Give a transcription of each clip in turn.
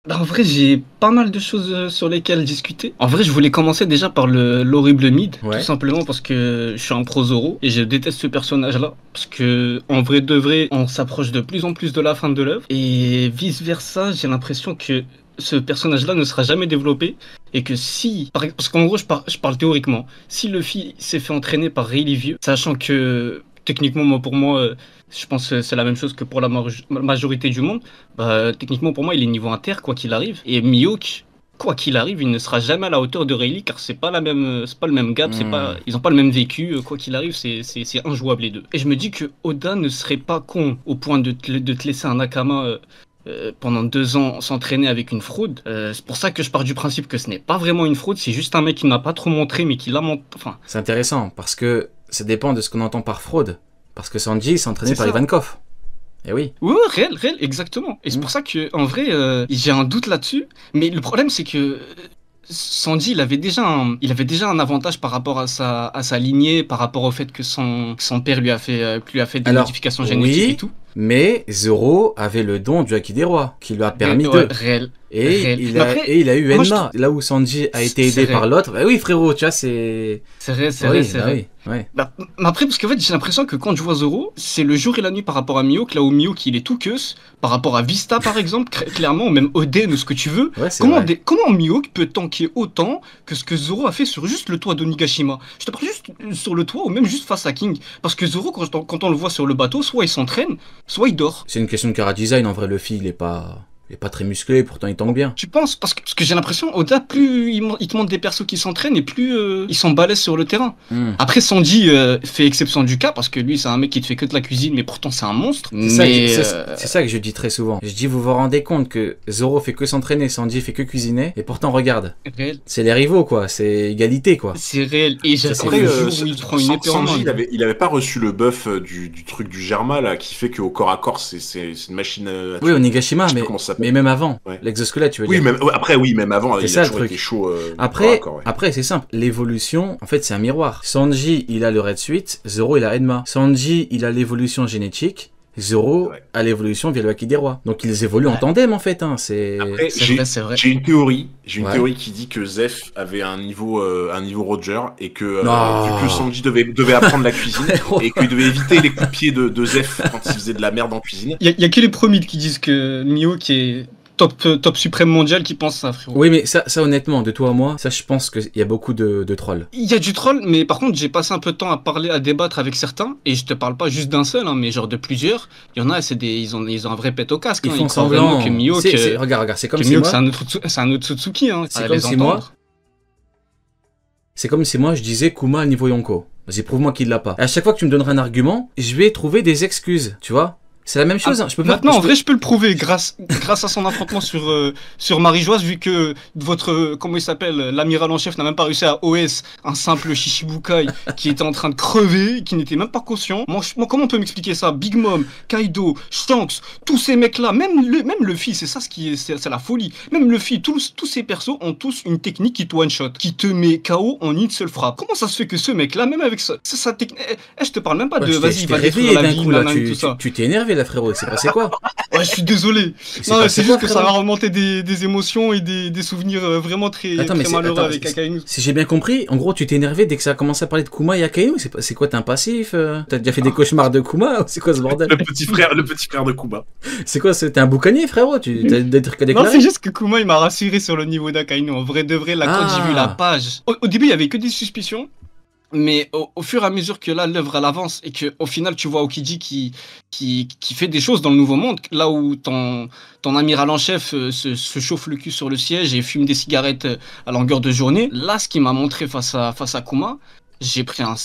Bah, en vrai, j'ai pas mal de choses sur lesquelles discuter. En vrai, je voulais commencer déjà par l'horrible mid, tout Ouais. simplement parce que je suis un pro Zoro et je déteste ce personnage-là. Parce que, en vrai de vrai, on s'approche de plus en plus de la fin de l'œuvre et vice-versa, j'ai l'impression que ce personnage-là ne sera jamais développé et que si, parce qu'en gros, je parle théoriquement, si Luffy s'est fait entraîner par Rayleigh Vieux, sachant que techniquement, moi, pour moi, je pense que c'est la même chose que pour la majorité du monde. Bah, techniquement, pour moi, il est niveau inter, quoi qu'il arrive. Et Mihawk, quoi qu'il arrive, il ne sera jamais à la hauteur de Rayleigh, car c'est pas le même gap, Hmm. ils ont pas le même vécu. Quoi qu'il arrive, c'est injouable les deux. Et je me dis que Oda ne serait pas con au point de te laisser un Nakama pendant 2 ans s'entraîner avec une fraude. C'est pour ça que je pars du principe que ce n'est pas vraiment une fraude, c'est juste un mec qui n'a pas trop montré, mais qui l'a montré. Enfin, C'est intéressant parce que ça dépend de ce qu'on entend par fraude. Parce que Sanji s'est entraîné c'est par ça. Ivankov. Eh oui. Oui, ouais, réel, réel, exactement. Et c'est Hmm. pour ça que, en vrai, j'ai un doute là-dessus. Mais le problème, c'est que Sanji, il avait déjà un avantage par rapport à sa lignée, par rapport au fait que que son père lui a fait des Alors, modifications génétiques et oui, tout. mais Zoro avait le don du Haki des rois, qui lui a permis Ouais, de. réel, Et réel. Mais après, il a eu moi, Enma, là où Sanji a été c'est aidé par réel. l'autre. Bah oui, frérot, tu vois, c'est. C'est vrai, c'est vrai, Oui, c'est bah vrai. oui, ouais. Bah, mais après, parce qu'en fait, j'ai l'impression que quand je vois Zoro, c'est le jour et la nuit par rapport à Mihawk, là où Mihawk, il est tout queuse, par rapport à Vista, par exemple, clairement, ou même Oden, ou ce que tu veux. Ouais, c'est vrai. Comment Mihawk peut tanker autant que ce que Zoro a fait sur juste le toit d'Onigashima? Je te parle juste sur le toit, ou même juste face à King. Parce que Zoro, quand on le voit sur le bateau, soit il s'entraîne, soit il dort. C'est une question de chara-design, en vrai, Luffy, il est pas très musclé, pourtant il tombe bien. Tu penses? Parce que j'ai l'impression, Oda, plus il te montre des persos qui s'entraînent et plus ils sont balèzes sur le terrain. Hmm. Après, Sanji fait exception du cas parce que lui, c'est un mec qui te fait que de la cuisine, mais pourtant c'est un monstre. Mais C'est ça que je dis très souvent. Je dis, vous vous rendez compte que Zoro fait que s'entraîner, Sanji fait que cuisiner, et pourtant, regarde, réel, c'est les rivaux, quoi, c'est égalité, quoi. c'est réel. Et C'est j'attends ça. le Après, jour où il prend une épée en main. Sanji, Lui. il avait pas reçu le buff du truc du Germa, là, qui fait qu'au corps à corps, c'est une machine à Oui, tuer. Onigashima, Je sais plus comment ça mais s'appelle. même avant, Ouais. l'exosquelette, tu veux Oui, dire. même, ouais, après, oui, même avant, C'est il ça a le toujours truc. été chaud corps à Après, corps, ouais. après c'est simple. L'évolution, en fait, c'est un miroir. Sanji, il a le Red Suite. Zoro, il a Enma. Sanji, il a l'évolution génétique. Zoro Ouais. a l'évolution via le Haki des rois. Donc ils évoluent en Ouais. tandem, en fait. Hein. C'est. Après, C'est vrai, c'est vrai. j'ai une théorie. J'ai une Ouais. théorie qui dit que Zeph avait un niveau Roger et que vu que Non. Sanji devait apprendre la cuisine et qu'il devait éviter les coups de pied de Zeph quand il faisait de la merde en cuisine. Y a que les promides qui disent que Mihawk est top suprême mondial qui pense ça, frérot. Oui, mais ça, honnêtement, de toi à moi, ça, je pense qu'il y a beaucoup de trolls. Il y a du troll, mais par contre, j'ai passé un peu de temps à parler, à débattre avec certains, et je te parle pas juste d'un seul, hein, mais genre de plusieurs. Il y en a, ils ont un vrai pet au casque. Ils Hein. font Ils croient vraiment semblant. que Mihawk, Regarde, c'est comme si moi. c'est un autre Tsutsuki, hein. C'est À comme les si moi. entendre. C'est comme si moi je disais Kuma à niveau Yonko. Vas-y, prouve-moi qu'il l'a pas. Et à chaque fois que tu me donneras un argument, je vais trouver des excuses, tu vois. C'est la même chose. Hein. Je peux pas. Maintenant, en vrai, je peux le prouver grâce à son affrontement sur Marie-Joise, vu que comment il s'appelle, l'amiral en chef n'a même pas réussi à OS un simple Shishibukai qui était en train de crever, qui n'était même pas conscient. Moi, comment on peut m'expliquer ça? Big Mom, Kaido, Shanks, tous ces mecs-là, même Luffy, c'est ça c'est la folie. Même Luffy, tous ces persos ont tous une technique qui te one-shot, qui te met KO en une seule frappe. Comment ça se fait que ce mec-là, même avec sa technique, je te parle même pas Ouais, de je vas-y, il t'ai va détruire réveillé la d'un vie, coup là. tout ça. Tu t'es énervé là, frérot. C'est passé quoi? Ouais, je suis désolé. C'est Non, passé c'est quoi, juste que ça frérot? m'a remonté des émotions et des souvenirs vraiment très, Attends, mais très malheureux avec attends, Akainu. si j'ai bien compris, en gros, tu t'es énervé dès que ça a commencé à parler de Kuma et Akainu. C'est quoi, t'es un passif? T'as déjà fait des cauchemars de Kuma? C'est quoi ce bordel? Le petit frère de Kuba. C'est quoi? T'es un boucanier, frérot? T'as des trucs à Non, déclarer? c'est juste que Kuma, il m'a rassuré sur le niveau d'Akainu. En vrai de vrai, là, quand j'ai vu la page... Au début, il y avait que des suspicions. Mais au fur et à mesure que là, l'œuvre, elle avance et que au final, tu vois Okiji qui fait des choses dans le Nouveau Monde, là où ton amiral en chef se chauffe le cul sur le siège et fume des cigarettes à longueur de journée, là, ce qu'il m'a montré face à Kuma, j'ai pris un...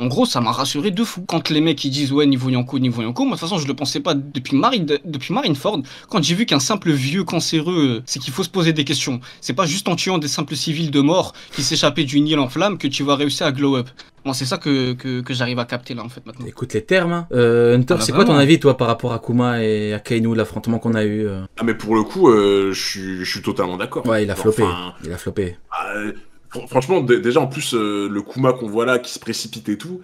En gros, ça m'a rassuré de fou. Quand les mecs ils disent ouais niveau Yonko, moi de toute façon je le pensais pas depuis Marineford. Quand j'ai vu qu'un simple vieux cancéreux, c'est qu'il faut se poser des questions. C'est pas juste en tuant des simples civils de mort qui s'échappaient d'une île en flammes que tu vas réussir à glow up. Moi c'est ça que j'arrive à capter là en fait maintenant. Écoute les termes. Hein. Hunter, Ah bah c'est quoi ton vraiment. avis toi par rapport à Kuma et Akainu, l'affrontement qu'on a eu Ah, mais pour le coup, je suis totalement d'accord. Ouais, il a floppé. Enfin, Il a floppé. Franchement, déjà en plus, le Kuma qu'on voit là, qui se précipite et tout,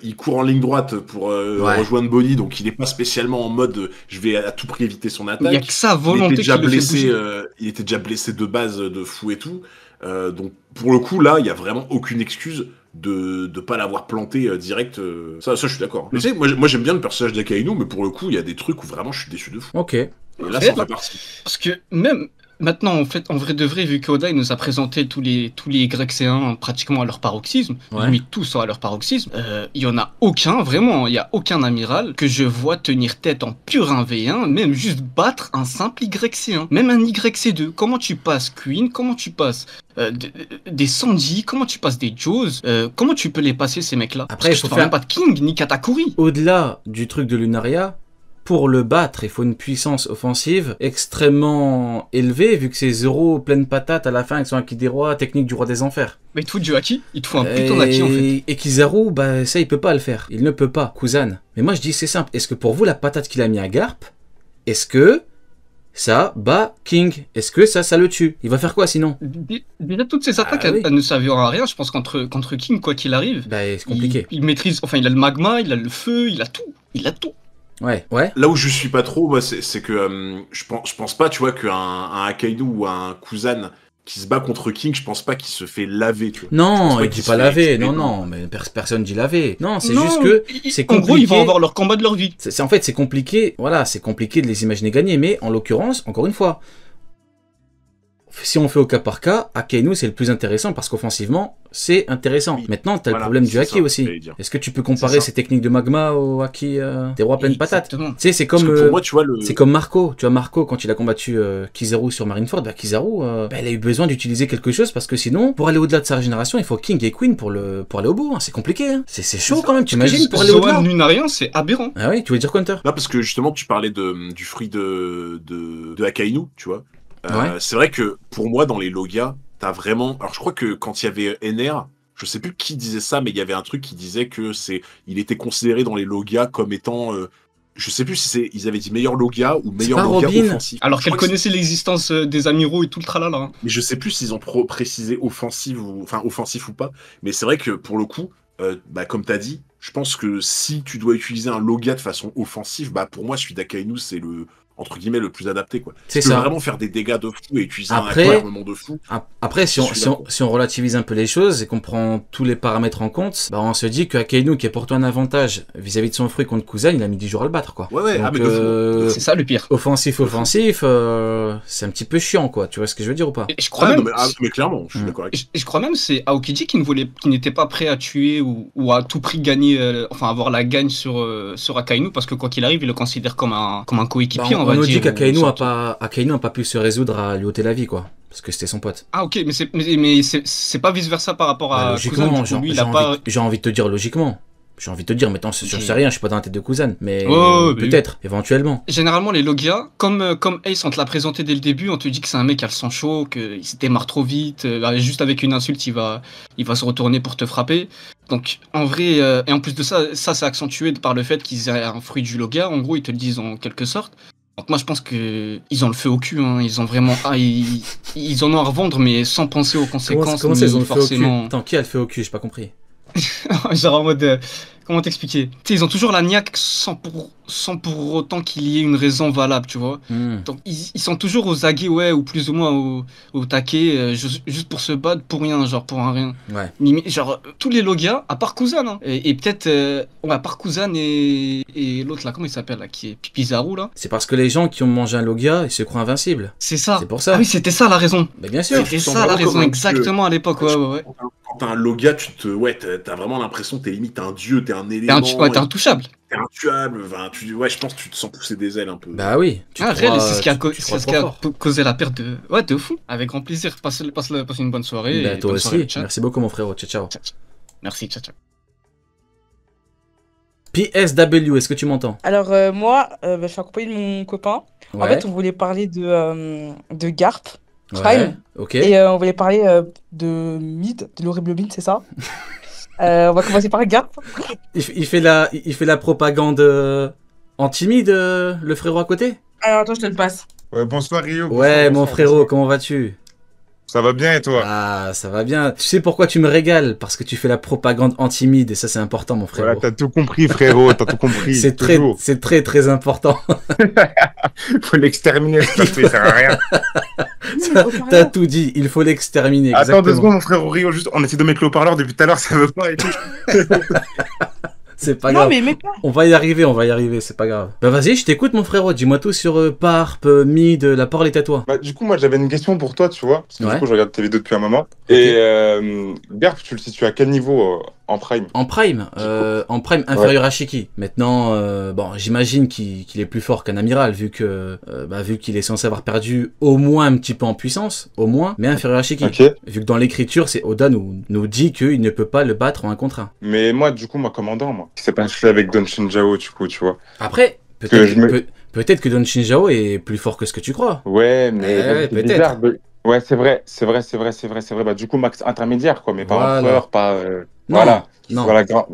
il court en ligne droite pour rejoindre Bonnie, donc il est pas spécialement en mode je vais à tout prix éviter son attaque. Il y a que sa volonté qui le fait bouger. Il était déjà blessé de base de fou et tout. Donc pour le coup, là, il y a vraiment aucune excuse de pas l'avoir planté direct. Ça, je suis d'accord. Mais tu sais, moi j'aime bien le personnage d'Akainu, mais pour le coup, il y a des trucs où vraiment je suis déçu de fou. Ok. Et là, ça en fait partie. Parce que même maintenant, en fait, en vrai de vrai, vu qu'Oda il nous a présenté tous les Grexéens pratiquement à leur paroxysme, limite tous sont à leur paroxysme, il y en a aucun, vraiment, il y a aucun amiral que je vois tenir tête en pur 1v1, même juste battre un simple YC1, même un YC2. Comment tu passes Queen, comment tu passes des Sanji, comment tu passes des Jaws, comment tu peux les passer ces mecs-là? Après, je te parle même pas de King ni Katakuri. Au-delà du truc de Lunaria, pour le battre, il faut une puissance offensive extrêmement élevée, vu que c'est Zoro pleine patate à la fin avec son Haki des rois, technique du roi des enfers. Mais il te faut du Haki, il te faut un putain d'Haki en fait. Et Kizaru, bah ça il peut pas le faire, il ne peut pas, Kuzan. Mais moi je dis c'est simple, est-ce que pour vous la patate qu'il a mis à Garp, est-ce que ça bat King? Est-ce que ça le tue? Il va faire quoi sinon? Déjà toutes ces attaques elles ne serviront à rien, je pense contre King quoi qu'il arrive. Bah c'est compliqué. Il maîtrise, enfin il a le magma, il a le feu, il a tout. Ouais. Là où je suis pas trop, moi, c'est que je pense pas, tu vois, qu'un Akainu ou un Kuzan qui se bat contre King, je pense pas qu'il se fait laver, tu vois. Non, il dit pas laver, non, mais personne dit laver. Non, c'est juste que c'est compliqué. En gros, ils vont avoir leur combat de leur vie. En fait, c'est compliqué, voilà, c'est compliqué de les imaginer gagner, mais en l'occurrence, encore une fois, si on fait au cas par cas, Akainu c'est le plus intéressant parce qu'offensivement c'est intéressant. Oui. Maintenant t'as le problème du haki aussi. Est-ce que tu peux comparer ces techniques de magma au haki des rois pleines patates? Tu sais, c'est comme pour moi, tu vois, c'est comme Marco. Tu vois Marco quand il a combattu Kizaru sur Marineford, Kizaru elle a eu besoin d'utiliser quelque chose parce que sinon pour aller au-delà de sa régénération il faut King et Queen pour aller au bout. Hein. C'est compliqué. Hein. C'est chaud quand même. Tu imagines pour aller au-delà. Zoan Lunarian c'est aberrant. Ah oui, tu veux dire Counter? Non parce que justement tu parlais du fruit de Akainu, tu vois. Ouais. C'est vrai que pour moi dans les logas t'as vraiment, alors je crois que quand il y avait NR, je sais plus qui disait ça, mais il y avait un truc qui disait que il était considéré dans les logas comme étant je sais plus si ils avaient dit meilleur loga ou meilleur loga offensif. Alors qu'elle connaissait l'existence des amiraux et tout le tralala. Hein. Mais je sais plus s'ils ont précisé offensif ou pas, mais c'est vrai que pour le coup comme t'as dit, je pense que si tu dois utiliser un loga de façon offensive, pour moi celui d'Akainu c'est le entre guillemets le plus adapté quoi. C'est ça. Vraiment faire des dégâts de fou et utiliser un armement de fou. Après si on relativise un peu les choses et qu'on prend tous les paramètres en compte, on se dit que Akainu qui est pourtant un avantage vis-à-vis de son fruit contre Kuzan, il a mis 10 jours à le battre quoi. Ouais, donc, mais c'est ça le pire. Offensif, c'est un petit peu chiant quoi, tu vois ce que je veux dire ou pas? Et je crois même, mais clairement, je suis d'accord avec. Je crois même c'est Aokiji qui n'était pas prêt à tuer ou à tout prix gagner avoir la gagne sur Akainu parce que quoi qu'il arrive, il le considère comme un coéquipier. On nous dit qu'Akainu a pas pu se résoudre à lui ôter la vie, quoi. Parce que c'était son pote. Ah ok, mais c'est pas vice-versa par rapport à logiquement, Kuzan, j'ai envie de te dire logiquement. J'ai envie de te dire, mais je sais rien, je suis pas dans la tête de Kuzan, mais peut-être, éventuellement. Généralement, les logias, comme Ace, on te l'a présenté dès le début, on te dit que c'est un mec qui a le sang chaud, qu'il se démarre trop vite, juste avec une insulte, il va se retourner pour te frapper. Donc, en vrai, et en plus de ça c'est accentué par le fait qu'ils aient un fruit du logia, en gros, ils te le disent en quelque sorte. Donc moi je pense que ils ont le feu au cul, hein. Ils ont vraiment ils en ont à revendre mais sans penser aux conséquences. Comment ils ont le feu au cul? Attends, qui a le feu au cul? J'ai pas compris. Genre en mode comment t'expliquer? Tu sais, ils ont toujours la niaque sans pour autant qu'il y ait une raison valable, tu vois. Donc ils sont toujours aux aguets, ou plus ou moins au taquet, juste pour se battre pour rien, genre pour un rien. Ouais. Genre tous les logias, à part Kuzan, hein, et peut-être à part Kuzan et l'autre là, comment il s'appelle là, qui est Pipizaru là. C'est parce que les gens qui ont mangé un logia, ils se croient invincibles. C'est ça. C'est pour ça. Ah oui, c'était ça la raison. Mais bien sûr. C'était ça la raison exactement à l'époque, ouais. Quand t'as un logia, t'as vraiment l'impression que t'es limite un dieu, t'es un élément. T'es intouchable. T'es intuable, je pense que tu te sens pousser des ailes un peu. Bah oui. C'est ce qui a causé la perte de. Ouais, de fou. Avec grand plaisir. Passe une bonne soirée. Bah, toi aussi. Merci beaucoup, mon frérot. Ciao. Merci, ciao. PSW, est-ce que tu m'entends? Alors, moi, je suis accompagné de mon copain. Ouais. En fait, on voulait parler de Garp. Prime. Ouais, ok. Et on voulait parler de Mid, de l'horrible Mid, c'est ça? On va commencer par Garp. Il fait la propagande anti-Mid, le frérot à côté? Alors attends, je te le passe. Ouais, bonsoir Rio. Ouais, mon frérot, comment vas-tu? Ça va bien et toi? Ah, ça va bien. Tu sais pourquoi tu me régales? Parce que tu fais la propagande anti-mid et ça c'est important mon frérot. Voilà, t'as tout compris frérot, t'as tout compris. C'est très très important. Faut l'exterminer ce café, ça sert à rien. T'as tout dit, il faut l'exterminer. Attends 2 secondes mon frère Rio, juste on essaie de mettre le haut-parleur depuis tout à l'heure, ça veut pas et tout. C'est pas grave. Non, mais mec, On va y arriver, c'est pas grave. Bah vas-y, je t'écoute mon frérot, dis-moi tout sur Parp, Mid, la parole est à toi. Bah, du coup, moi j'avais une question pour toi, tu vois, parce que Ouais. du coup je regarde tes vidéos depuis un moment. Et Garp, tu le situes à quel niveau en prime? En prime inférieur à Shiki. Maintenant, bon, j'imagine qu'il est plus fort qu'un amiral, vu qu'il est censé avoir perdu au moins un petit peu en puissance, au moins, mais inférieur à Shiki. Ok. Vu que dans l'écriture, c'est Oda nous dit qu'il ne peut pas le battre en 1 contre 1. Mais moi, du coup, commandant, moi, qui s'est passé avec Don Shinjao, du coup, tu vois. Après, peut-être que Don Shinjao est plus fort que ce que tu crois. Ouais, mais Ouais, c'est peut-être. bizarre Ouais, c'est vrai. Bah, du coup, max intermédiaire, quoi, mais pas Voilà. empereur, pas. Non, Voilà. non. Voilà, grand.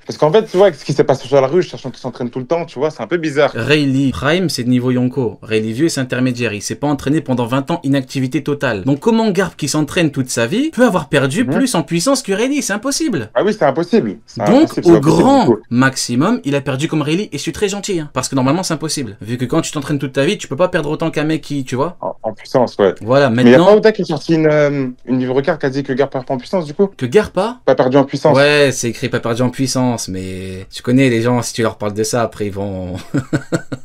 Parce qu'en fait, tu vois, ce qui s'est passé sur la rue, sachant qu'il s'entraîne tout le temps, tu vois, c'est un peu bizarre. Rayleigh Prime, c'est de niveau Yonko. Rayleigh Vieux, c'est intermédiaire. Il s'est pas entraîné pendant 20 ans, inactivité totale. Donc comment Garp, qui s'entraîne toute sa vie, peut avoir perdu plus en puissance que Rayleigh? C'est impossible. Ah oui, c'est impossible. Donc, au grand maximum, il a perdu comme Rayleigh, et je suis très gentil, hein, parce que normalement, c'est impossible. Vu que quand tu t'entraînes toute ta vie, tu peux pas perdre autant qu'un mec qui, tu vois. En puissance, ouais. Voilà, Mais il y a pas maintenant, Oda qui a sorti une livre carte qui a dit que Garp perd pas en puissance, du coup? que Garp pas. Pas perdu en puissance. Ouais, c'est écrit pas perdu en puissance, mais tu connais les gens, si tu leur parles de ça, après ils vont,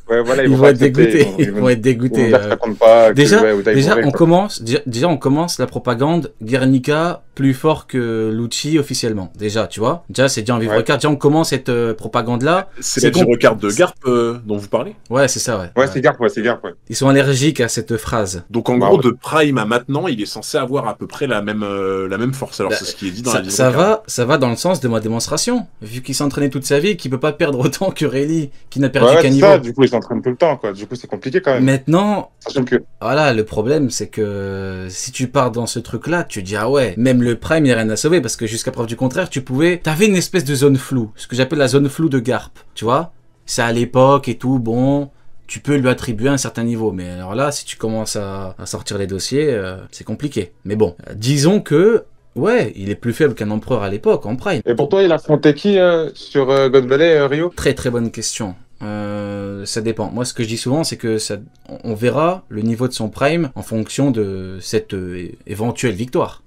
Ouais, voilà, ils vont pas être accepter, dégoûtés. Ils vont être Ils vont dégoûtés. dire que ça compte pas, que, Déjà, ouais, Oda, il déjà, mourrait, on quoi. commence la propagande Guernica plus fort que Lucci officiellement. Déjà, tu vois. Déjà, c'est déjà en vivre Ouais. carte. Déjà, on commence cette propagande-là. C'est la recarte de Garp dont vous parlez. Ouais, c'est ça, ouais. Ouais, c'est Garp, ouais. Ils sont allergiques à cette phrase. Donc en Bah, gros, ouais. de Prime à maintenant, il est censé avoir à peu près la même force. Alors Bah, c'est ce qui est dit dans la livre ça va dans le sens de ma démonstration. Vu qu'il s'entraînait toute sa vie, qu'il peut pas perdre autant que Rayleigh, qui n'a perdu Ouais, qu'un c'est niveau. ça, du coup, ils s'entraînent tout le temps, quoi. Du coup, c'est compliqué quand même. Maintenant, Sachant que. voilà, le problème, c'est que si tu pars dans ce truc-là, tu dis, ah ouais, même le Prime, il n'y a rien à sauver, parce que jusqu'à preuve du contraire, t'avais une espèce de zone floue, ce que j'appelle la zone floue de Garp, tu vois. C'est à l'époque et tout, bon, tu peux lui attribuer un certain niveau, mais alors là, si tu commences à sortir les dossiers, c'est compliqué. Mais bon, disons que, ouais, il est plus faible qu'un empereur à l'époque, en Prime. Et pour toi, il a affronté qui sur God Valley, Rio? Très très bonne question. Ça dépend. Moi, ce que je dis souvent, c'est que on verra le niveau de son prime en fonction de cette éventuelle victoire.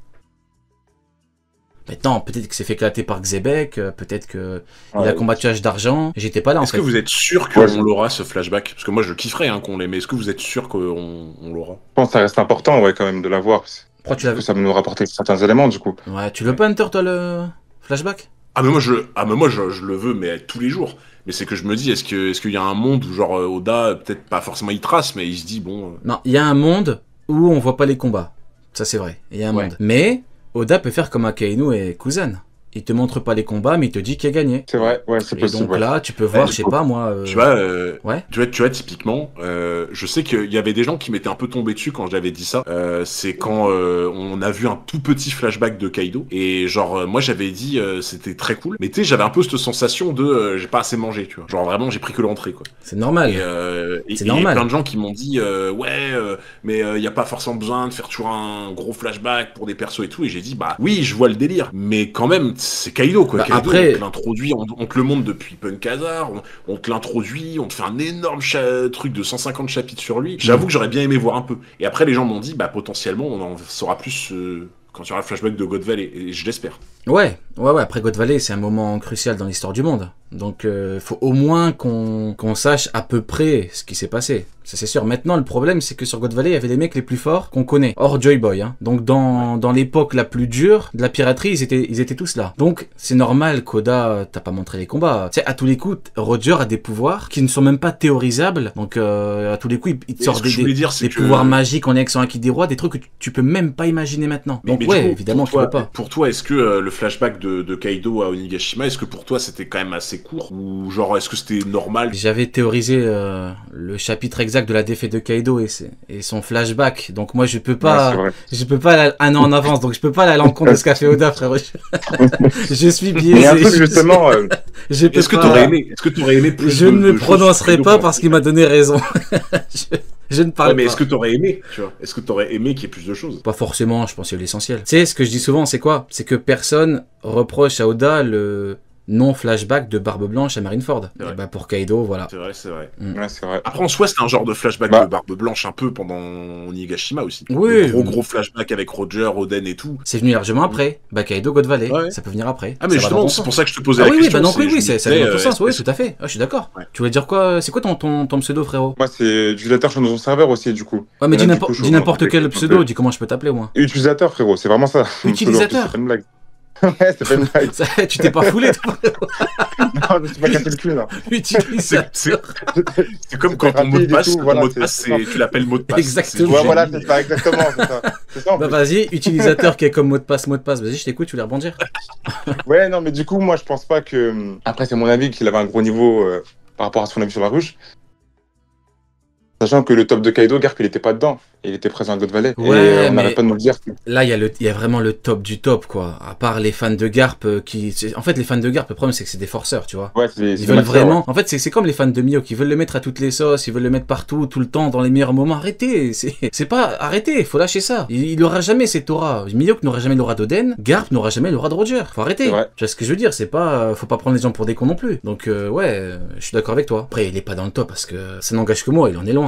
Maintenant, peut-être que c'est fait éclater par Xebec, peut-être que il a combattu H d'argent. J'étais pas là en Est-ce fait. que vous êtes sûr qu'on l'aura ce flashback? Parce que moi je kifferais hein, qu'on l'ait, mais est-ce que vous êtes sûr qu'on l'aura? Je pense que ça reste important, ouais, quand même, de l'avoir. Pourquoi tu l'as vu? Ça va nous rapporter certains éléments, du coup. Ouais, tu veux pas Hunter toi le flashback? Ah mais moi je le veux, mais tous les jours. Mais c'est que je me dis, est-ce qu'il y a un monde où genre Oda, peut-être pas forcément il trace, mais il se dit bon. Non, il y a un monde où on voit pas les combats. Ça c'est vrai. Il y a un monde. Mais Oda peut faire comme Akainu et Kuzan. Il te montre pas les combats, mais il te dit qui a gagné. C'est vrai, ouais, c'est Et possible. donc là, tu peux voir, je sais pas moi. Tu vois, ouais. tu vois, typiquement, je sais qu'il y avait des gens qui m'étaient un peu tombés dessus quand j'avais dit ça. C'est quand on a vu un tout petit flashback de Kaido. Et genre, moi j'avais dit c'était très cool. Mais tu sais, j'avais un peu cette sensation de j'ai pas assez mangé, tu vois. Genre vraiment, j'ai pris que l'entrée, quoi. C'est normal. Et c'est il y a normal. plein de gens qui m'ont dit mais il y a pas forcément besoin de faire toujours un gros flashback pour des persos et tout. Et j'ai dit bah oui, je vois le délire. Mais quand même, c'est Kaido, quoi. Bah, Kaido, après... on te l'introduit, on te le montre depuis Punk Hazard, on te l'introduit, on te fait un énorme truc de 150 chapitres sur lui. J'avoue que j'aurais bien aimé voir un peu. Et après, les gens m'ont dit, bah potentiellement, on en saura plus quand il y aura le flashback de God Valley, et je l'espère. Ouais. Après God Valley, c'est un moment crucial dans l'histoire du monde. Donc, faut au moins qu'on sache à peu près ce qui s'est passé. Ça, c'est sûr. Maintenant, le problème, c'est que sur God Valley, il y avait les mecs les plus forts qu'on connaît. Hors Joy Boy, hein. Donc, dans l'époque la plus dure de la piraterie, ils étaient tous là. Donc, c'est normal qu'Oda t'as pas montré les combats. Tu sais, à tous les coups, Roger a des pouvoirs qui ne sont même pas théorisables. Donc, à tous les coups, il te sort des pouvoirs magiques en accent Haki des rois, des trucs que tu peux même pas imaginer maintenant. Donc, ouais, coup, évidemment, tu peux pas. Pour toi, est-ce que le flashback de Kaido à Onigashima, est-ce que pour toi, c'était quand même assez court? Ou genre, est-ce que c'était normal? J'avais théorisé le chapitre exact de la défaite de Kaido et son flashback. Donc moi je peux pas aller un an en avance, donc je peux pas aller à l'encontre de ce qu'a fait Oda, frère. Je suis biaisé. Mais un truc justement. Est-ce que t'aurais aimé plus? Je ne me prononcerai pas parce qu'il m'a donné raison. Je ne parle mais pas. est-ce que t'aurais aimé, tu vois? Est-ce que t'aurais aimé qu'il y ait plus de choses? Pas forcément, je pense qu'il y a l'essentiel. Tu sais, ce que je dis souvent, c'est quoi? C'est que personne reproche à Oda le non-flashback de Barbe Blanche à Marineford. Et bah pour Kaido, voilà. C'est vrai, c'est vrai. Ouais, c'est vrai. Après, en soi, c'était un genre de flashback Bah. de Barbe Blanche un peu pendant Onigashima aussi. Oui. Le gros flashback avec Roger, Oden et tout. C'est venu largement après. Bah Kaido, God Valley, Ouais. ça peut venir après. Ah, mais Ça va dans justement, ton c'est sens. pour ça que je te posais Ah la oui, question. bah non, oui, je me ça va disais, dans ton sens, oui, est-ce tout à fait. Ah, je suis d'accord. Ouais. Tu voulais dire quoi? C'est quoi ton pseudo, frérot? Moi, c'est utilisateur sur nos serveurs aussi, du coup. Ouais, mais Et là, dis du coup, je dis n'importe m'appelle- quel pseudo, dis comment je peux t'appeler, moi. Utilisateur, frérot, c'est vraiment ça. Utilisateur. C'est pas une blague. Ouais, c'est pas une blague. Ça, tu t'es pas foulé, toi. Non, je me suis pas cassé le cul, là. Utilisateur. C'est comme quand ton mot de rapide et passe, tout, ton voilà, mot de passe, tu l'appelles mot de passe. Exactement. Ouais, C'est voilà, génial. c'est ça, exactement, c'est ça. C'est ça, en Bah plus. vas-y, utilisateur qui est comme mot de passe. Vas-y, je t'écoute, tu voulais rebondir. Ouais, non, mais du coup, moi, je pense pas que. Après, c'est mon avis qu'il avait un gros niveau par rapport à son avis sur la ruche. Sachant que le top de Kaido, Garp, il était pas dedans. Il était présent à God Valley. Ouais, et on mais- n'arrête pas de nous le dire. Là, il y a vraiment le top du top, quoi. À part les fans de Garp qui... En fait, les fans de Garp, le problème, c'est que c'est des forceurs, tu vois. Ouais, c'est Ils veulent vraiment... En fait, c'est comme les fans de Mio qui veulent le mettre à toutes les sauces, ils veulent le mettre partout, tout le temps, dans les meilleurs moments. Arrêtez, c'est pas... Arrêtez, faut lâcher ça. Il aura jamais cette aura. Mio n'aura jamais l'aura d'Oden, Garp n'aura jamais l'aura de Roger. Faut arrêter. C'est vrai. Tu vois ce que je veux dire? C'est pas... Faut pas prendre les gens pour des cons non plus. Donc, ouais, je suis d'accord avec toi. Après, il est pas dans le top parce que ça n'engage que moi, il en est loin.